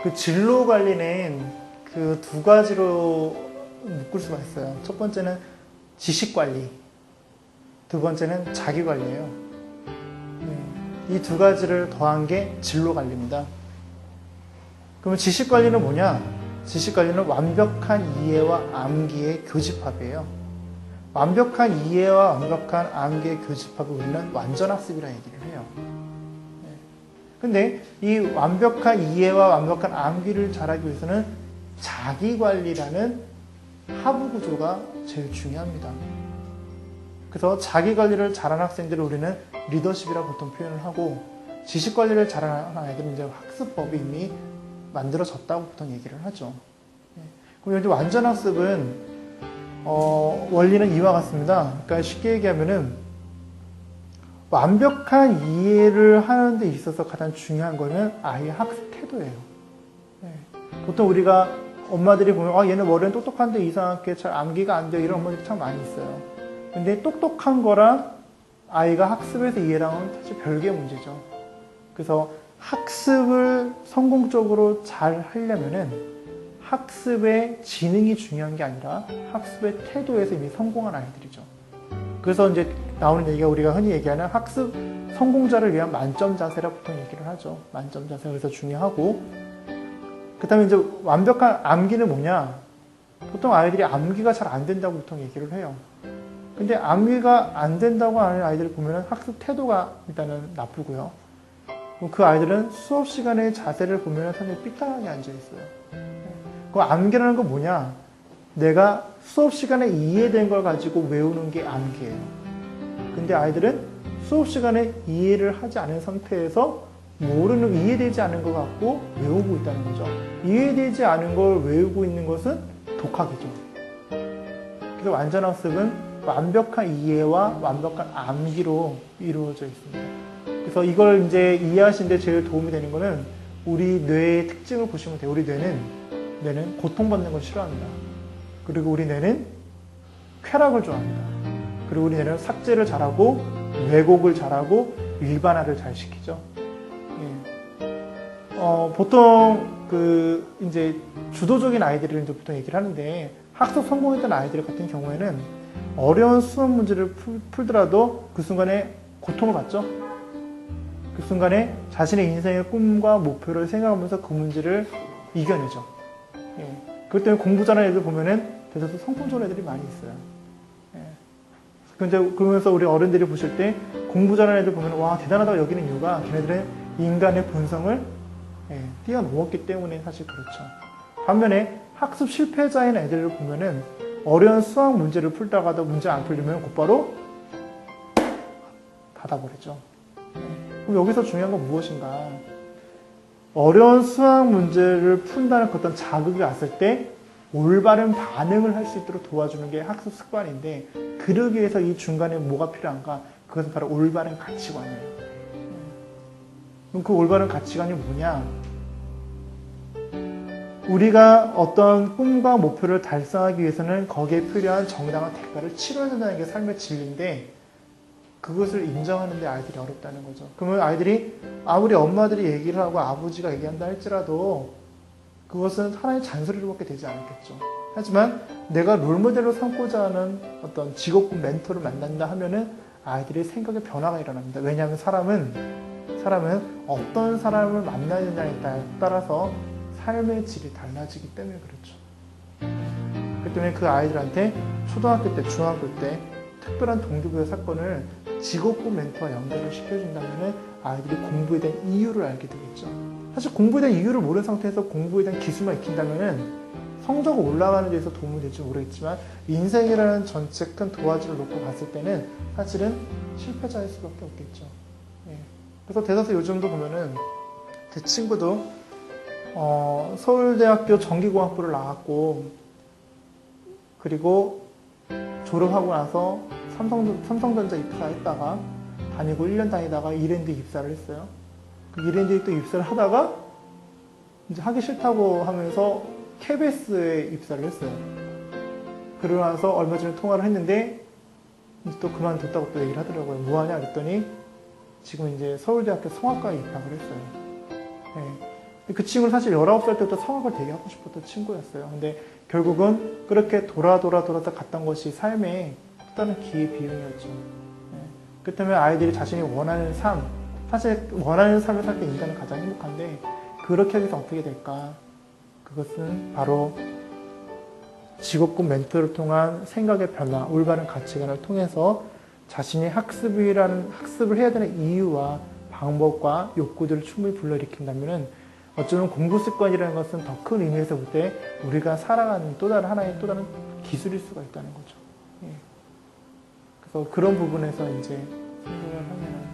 그 진로 관리는 그 두 가지로 묶을 수가 있어요. 첫 번째는 지식 관리, 두 번째는 자기 관리예요. 이 두 가지를 더한 게 진로 관리입니다. 그러면 지식 관리는 뭐냐? 지식 관리는 완벽한 이해와 암기의 교집합이에요. 완벽한 이해와 완벽한 암기의 교집합을 우리는 완전학습이라는 얘기를 해요. 근데 이 완벽한 이해와 완벽한 암기를 잘하기 위해서는 자기관리라는 하부 구조가 제일 중요합니다. 그래서 자기관리를 잘하는 학생들을 우리는 리더십이라고 보통 표현을 하고, 지식관리를 잘하는 아이들은 이제 학습법이 이미 만들어졌다고 보통 얘기를 하죠. 그럼 이제 완전학습은 원리는 이와 같습니다. 그러니까 쉽게 얘기하면은 완벽한 이해를 하는 데 있어서 가장 중요한 거는 아이의 학습 태도예요. 보통 우리가 엄마들이 보면 얘는 머리는 똑똑한데 이상하게 잘 암기가 안 돼요, 이런 엄마들이 참 많이 있어요. 근데 똑똑한 거랑 아이가 학습에서 이해랑은 사실 별개의 문제죠. 그래서 학습을 성공적으로 잘 하려면은 학습의 지능이 중요한 게 아니라 학습의 태도에서 이미 성공한 아이들이죠. 그래서 이제 나오는 얘기가 우리가 흔히 얘기하는 학습 성공자를 위한 만점 자세라 보통 얘기를 하죠. 만점 자세가 그래서 중요하고, 그 다음에 이제 완벽한 암기는 뭐냐? 보통 아이들이 암기가 잘 안 된다고 보통 얘기를 해요. 근데 암기가 안 된다고 하는 아이들을 보면 학습 태도가 일단은 나쁘고요. 그 아이들은 수업 시간의 자세를 보면 상당히 삐딱하게 앉아있어요. 그 암기라는 건 뭐냐? 내가 수업 시간에 이해된 걸 가지고 외우는 게 암기예요. 근데 아이들은 수업 시간에 이해를 하지 않은 상태에서 이해되지 않은 것 같고 외우고 있다는 거죠. 이해되지 않은 걸 외우고 있는 것은 독학이죠. 그래서 완전학습은 완벽한 이해와 완벽한 암기로 이루어져 있습니다. 그래서 이걸 이제 이해하시는데 제일 도움이 되는 거는 우리 뇌의 특징을 보시면 돼요. 우리 뇌는 고통받는 걸 싫어합니다. 그리고 우리 뇌는 쾌락을 좋아합니다. 그리고 우리 뇌는 삭제를 잘하고 왜곡을 잘하고 일반화를 잘 시키죠. 보통 이제 주도적인 아이들을 이제 보통 얘기를 하는데, 학습 성공했던 아이들 같은 경우에는 어려운 수학 문제를 풀더라도 그 순간에 고통을 받죠. 그 순간에 자신의 인생의 꿈과 목표를 생각하면서 그 문제를 이겨내죠. 그것 때문에 공부 잘하는 애들 보면은 대체로 성공 좋은 애들이 많이 있어요. 그러면서 우리 어른들이 보실 때 공부 잘하는 애들 보면 와 대단하다고 여기는 이유가 걔네들은 인간의 본성을 뛰어넘었기 때문에 사실 그렇죠. 반면에 학습 실패자인 애들을 보면은 어려운 수학 문제를 풀다가도 문제 안 풀리면 곧바로 닫아버리죠. 그럼 여기서 중요한 건 무엇인가? 어려운 수학 문제를 푼다는 어떤 자극이 왔을 때 올바른 반응을 할 수 있도록 도와주는 게 학습 습관인데, 그러기 위해서 이 중간에 뭐가 필요한가? 그것은 바로 올바른 가치관이에요. 그럼 그 올바른 가치관이 뭐냐? 우리가 어떤 꿈과 목표를 달성하기 위해서는 거기에 필요한 정당한 대가를 치러야 된다는 게 삶의 진리인데, 그것을 인정하는 데 아이들이 어렵다는 거죠. 그러면 아이들이 아무리 엄마들이 얘기를 하고 아버지가 얘기한다 할지라도 그것은 하나의 잔소리로밖에 되지 않겠죠. 하지만 내가 롤모델로 삼고자 하는 어떤 직업군 멘토를 만난다 하면은 아이들의 생각의 변화가 일어납니다. 왜냐하면 사람은 어떤 사람을 만나야 되냐에 따라서 삶의 질이 달라지기 때문에 그렇죠. 그렇기 때문에 그 아이들한테 초등학교 때, 중학교 때 특별한 동기부여 사건을 직업군 멘토와 연결을 시켜준다면 아이들이 공부에 대한 이유를 알게 되겠죠. 사실 공부에 대한 이유를 모르는 상태에서 공부에 대한 기술만 익힌다면 성적 올라가는 데서 도움이 될지 모르겠지만 인생이라는 전체 큰 도화지를 놓고 봤을 때는 사실은 실패자일 수밖에 없겠죠. 그래서 대다수 요즘도 보면은 제 친구도 서울대학교 전기공학부를 나왔고, 그리고 졸업하고 나서 삼성전자 입사했다가 다니고 1년 다니다가 이랜드 입사를 했어요. 그 이랜드에 또 입사를 하다가 이제 하기 싫다고 하면서 KBS에 입사를 했어요. 그러고 나서 얼마 전에 통화를 했는데 이제 또 그만뒀다고 또 얘기를 하더라고요. 뭐하냐 그랬더니 지금 이제 서울대학교 성악과에 입학을 했어요. 그 친구는 사실 19살 때부터 성악을 되게 하고 싶었던 친구였어요. 근데 결국은 그렇게 돌아서 갔던 것이 삶의 또 다른 기회비용이었죠. 그 때문에 아이들이 자신이 원하는 삶, 사실 원하는 삶을 살 때 인간은 가장 행복한데 그렇게 하기 위해서 어떻게 될까? 그것은 바로 직업군 멘토를 통한 생각의 변화, 올바른 가치관을 통해서 자신이 학습을 해야 되는 이유와 방법과 욕구들을 충분히 불러일으킨다면 어쩌면 공부 습관이라는 것은 더 큰 의미에서 볼 때 우리가 살아가는 또 다른 기술일 수가 있다는 거죠. 예. 그래서 그런 부분에서 이제 생각을 하면